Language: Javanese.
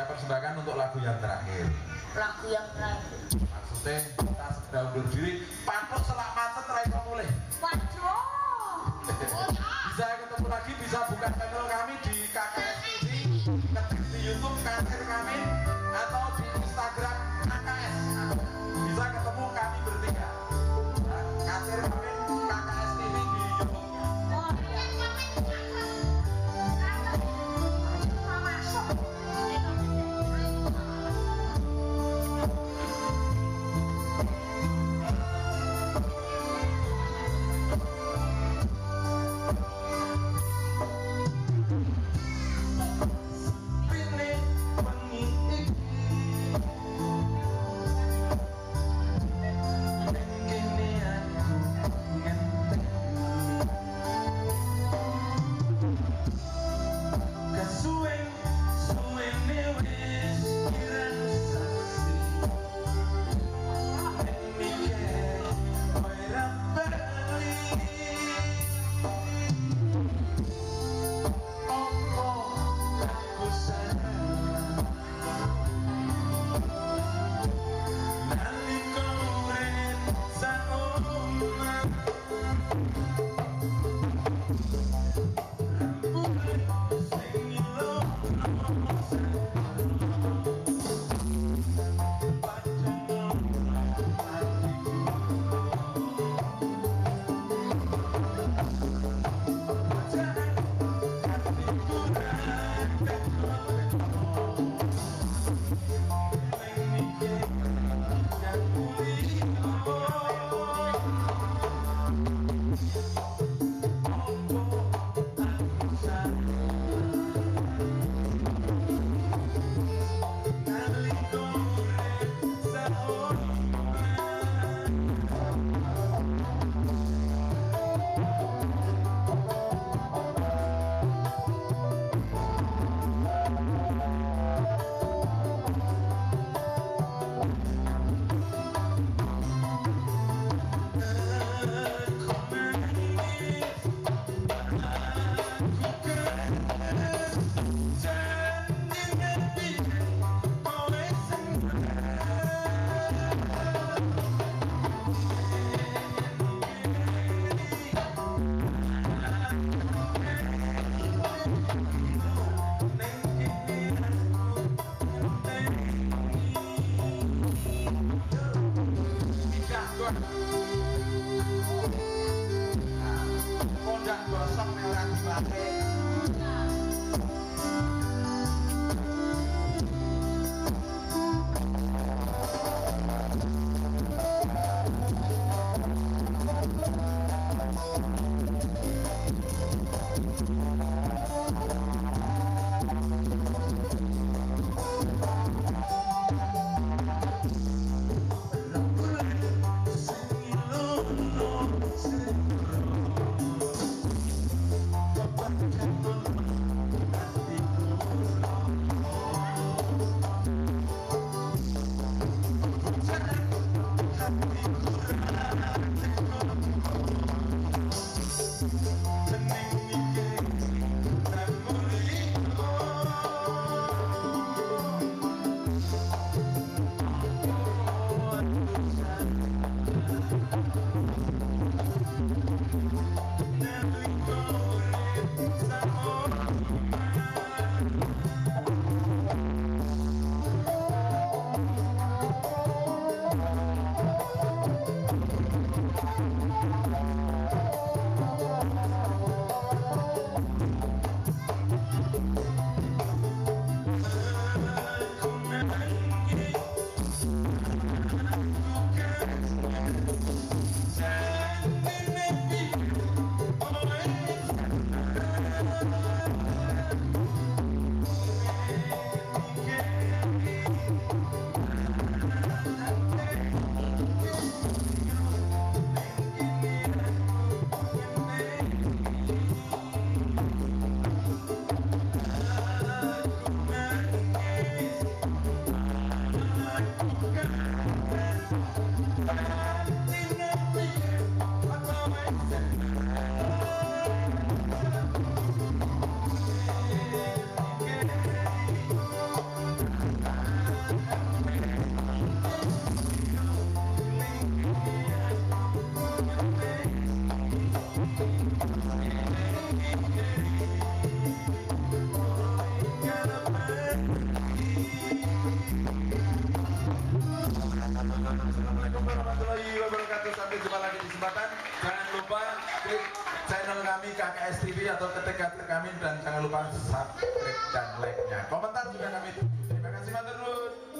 saya persembahkan untuk lagu yang terakhir. Lagu yang terakhir. Maksudnya kita segera undur diri. Patok selak macet Raisa mulai. Waduh. Bisa ketemu lagi, bisa buka channel kami di KKS TV, ketik di YouTube kasir kami atau di Instagram KKS. Bisa ketemu kami bertiga. Nah, kasir kami KKS TV di YouTube. Oh iya. Masuk. channel kami KKS TV atau ketik kami dan jangan lupa subscribe dan like-nya. Komentar juga kami. Terima kasih matur nuwun.